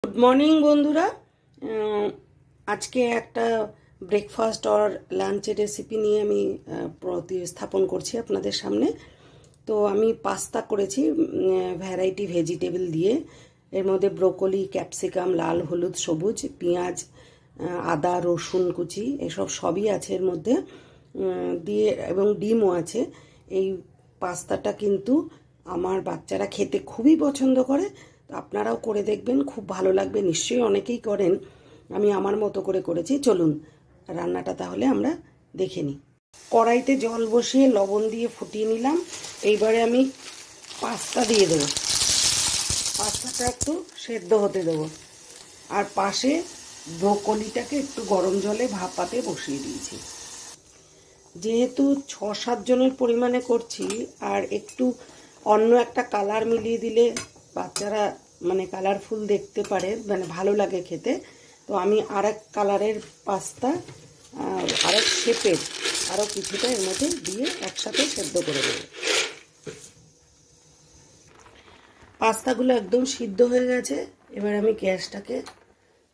Good morning বন্ধুরা। আজকে একটা ব্রেকফাস্ট আর লাঞ্চের রেসিপি নিয়ে আমি প্রতিস্থাপন করছি আপনাদের সামনে। তো আমি পাস্তা করেছি ভ্যারাইটি ভেজিটেবল দিয়ে। এর মধ্যে ব্রোকলি, ক্যাপসিকাম, লাল, হলুদ, সবুজ, পেঁয়াজ, আদা, রসুন কুচি এসব সবই আছে এর মধ্যে দিয়ে, এবং ডিমও আছে। এই পাস্তাটা কিন্তু আমার বাচ্চারা খেতে খুবই পছন্দ করে। তো আপনারাও করে দেখবেন, খুব ভালো লাগবে। নিশ্চয়ই অনেকেই করেন, আমি আমার মতো করে করেছি। চলুন রান্নাটা তাহলে আমরা দেখে নিই। কড়াইতে জল বসিয়ে লবণ দিয়ে ফুটিয়ে নিলাম। এইবারে আমি পাস্তা দিয়ে দেবো। পাস্তাটা একটু সেদ্ধ হতে দেবো। আর পাশে ব্রোকলিটাকে একটু গরম জলে ভাপাতে বসিয়ে দিয়েছি। যেহেতু 6-7 জনের পরিমাণে করছি, আর একটু অন্য একটা কালার মিলিয়ে দিলে বাচ্চারা কালারফুল দেখতে পারে, ভালো লাগে খেতে। তো আমি আরেক কালারের পাস্তা, আরেক শেপের আরও কিছুটা এর মধ্যে দিয়ে একসাথে সেদ্ধ করে দেব। পাস্তাগুলো একদম সিদ্ধ হয়ে গেছে। এবার আমি গ্যাসটাকে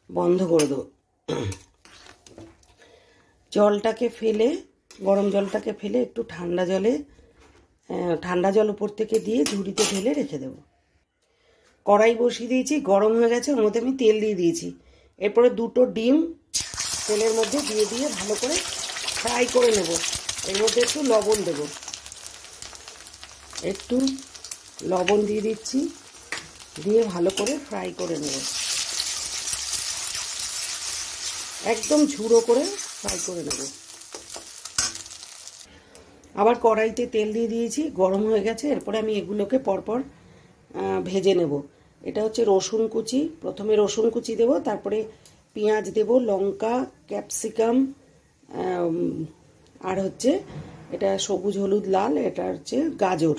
বন্ধ করে দেবো। জলটাকে ফেলে, গরম জলটাকে ফেলে একটু ঠান্ডা জল উপর থেকে দিয়ে ঝুড়িতে ঢেলে রেখে দেব। কড়াই বসিয়ে দিয়েছি, গরম হয়ে গেছে। ওর মধ্যে আমি তেল দিয়ে দিয়েছি। এরপরে 2টো ডিম তেলের মধ্যে দিয়ে ভালো করে ফ্রাই করে নেব। এর মধ্যে একটু লবণ দেব, একটু লবণ দিয়ে দিচ্ছি, দিয়ে ভালো করে ফ্রাই করে নেব। একদম ঝুড়ো করে ফ্রাই করে নেব। আবার কড়াইতে তেল দিয়ে দিয়েছি, গরম হয়ে গেছে। এরপরে আমি এগুলোকে পরপর ভেজে নেব। এটা হচ্ছে রসুন কুচি। প্রথমে রসুন কুচি দেব, তারপরে পেঁয়াজ দেব, লঙ্কা, ক্যাপসিকাম, আর হচ্ছে এটা সবুজ, হলুদ, লাল, এটা হচ্ছে গাজর,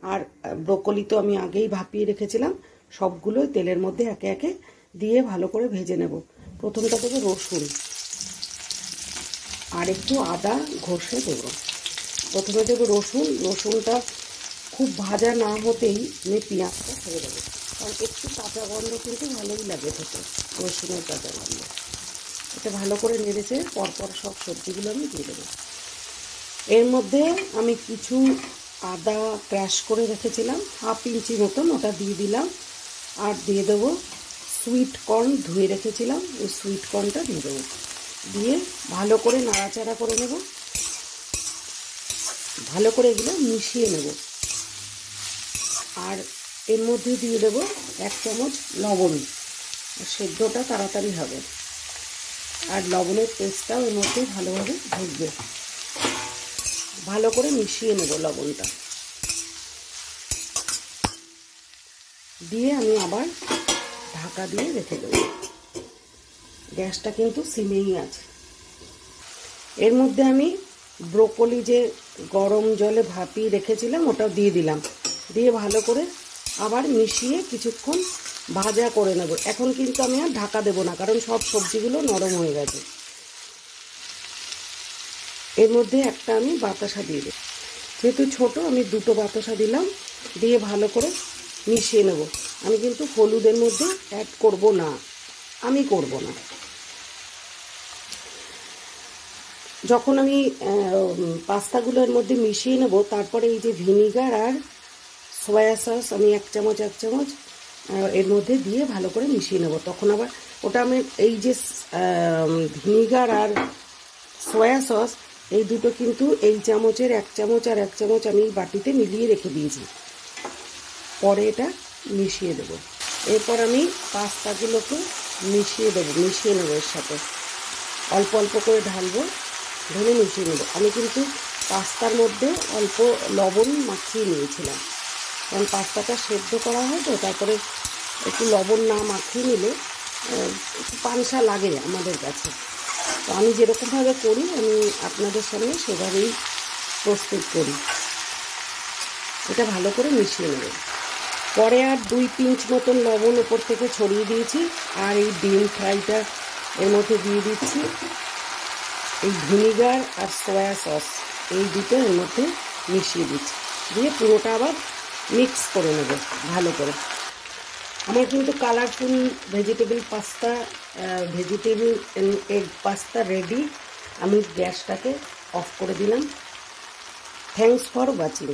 আর ব্রোকলি তো আমি আগেই ভাপিয়ে রেখেছিলাম। সবগুলো তেলের মধ্যে একে একে দিয়ে ভালো করে ভেজে নেব। প্রথমটা দেবো রসুন, আর একটু আদা ঘষে দেবো। প্রথমে দেবো রসুন। রসুনটা খুব ভাজা না হতেই আমি পেঁয়াজটা ছেড়ে দেবো, কারণ একটু কাঁচা গন্ধ কিন্তু ভালোই লাগে খেতে, রসুনের কাঁচা গন্ধ। এটা ভালো করে নেড়েছে পরপর সব সবজিগুলো আমি দিয়ে দেবো। এর মধ্যে আমি কিছু আদা ক্র্যাশ করে রেখেছিলাম, 1/2 ইঞ্চি মতন, ওটা দিয়ে দিলাম। আর দিয়ে দেবো সুইট কর্ন, ধুয়ে রেখেছিলাম, ওই সুইট কর্নটা দিয়ে দেবো। দিয়ে ভালো করে নাড়াচাড়া করে নেব। ভালো করে এগুলো মিশিয়ে নেব। আর এর মধ্যে দিয়ে দেবো 1 চামচ লবণ। সেদ্ধটা তাড়াতাড়ি হবে, আর লবণের টেস্টটাও এর মধ্যে ভালোভাবে ঢুকবে। ভালো করে মিশিয়ে নেব লবণটা দিয়ে। আমি আবার ঢাকা দিয়ে রেখে দেবো। গ্যাসটা কিন্তু সিমেই আছে। এর মধ্যে আমি ব্রোকলি যে গরম জলে ভাপিয়ে রেখেছিলাম ওটাও দিয়ে দিলাম। দিয়ে ভালো করে আবার মিশিয়ে কিছুক্ষণ ভাজা করে নেব। এখন কিন্তু আমি আর ঢাকা দেবো না, কারণ সব সবজিগুলো নরম হয়ে গেছে। এর মধ্যে একটা আমি বাতাসা দিয়ে দেব। যেহেতু ছোটো, আমি 2টো বাতাসা দিলাম। দিয়ে ভালো করে মিশিয়ে নেব। আমি কিন্তু হলুদের মধ্যে অ্যাড করব না, আমি করব না। যখন আমি পাস্তাগুলোর মধ্যে মিশিয়ে নেব, তারপরে এই যে ভিনিগার আর সয়া সস আমি 1 চামচ এর মধ্যে দিয়ে ভালো করে মিশিয়ে নেব। তখন আবার ওটা আমি এই যে ভিনিগার আর সয়া সস এই দুটো কিন্তু এই চামচের 1 চামচ আর 1 চামচ আমি বাটিতে মিলিয়ে রেখে দিয়েছি। পরে এটা মিশিয়ে দেব। এরপর আমি পাস্তাগুলোকে মিশিয়ে নেব এর সাথে। অল্প অল্প করে ঢালবো, ঢেলে মিশিয়ে নেব। আমি কিন্তু পাস্তার মধ্যে অল্প লবণ মাখিয়ে নিয়েছিলাম, কারণ পাস্তাটা সেদ্ধ করা হয় তো, তারপরে একটু লবণ না মাখিয়ে নিলে একটু পানসা লাগে আমাদের কাছে। তো আমি যেরকমভাবে করি, আমি আপনাদের সামনে সেভাবেই প্রস্তুত করি। এটা ভালো করে মিশিয়ে নেব। পরে আর 2 পিঞ্চ মতন লবণ ওপর থেকে ছড়িয়ে দিয়েছি। আর এই ডিম ফ্রাইটা এর মধ্যে দিয়ে দিচ্ছি। এই ভিনিগার আর সয়া সস এই দুটো এর মধ্যে মিশিয়ে দিচ্ছি। দিয়ে পুরোটা আবার মিক্স করে নেব ভালো করে। আমার কিন্তু colourful vegetable pasta, vegetable egg pasta ready. আমি গ্যাসটাকে অফ করে দিলাম। Thanks for watching.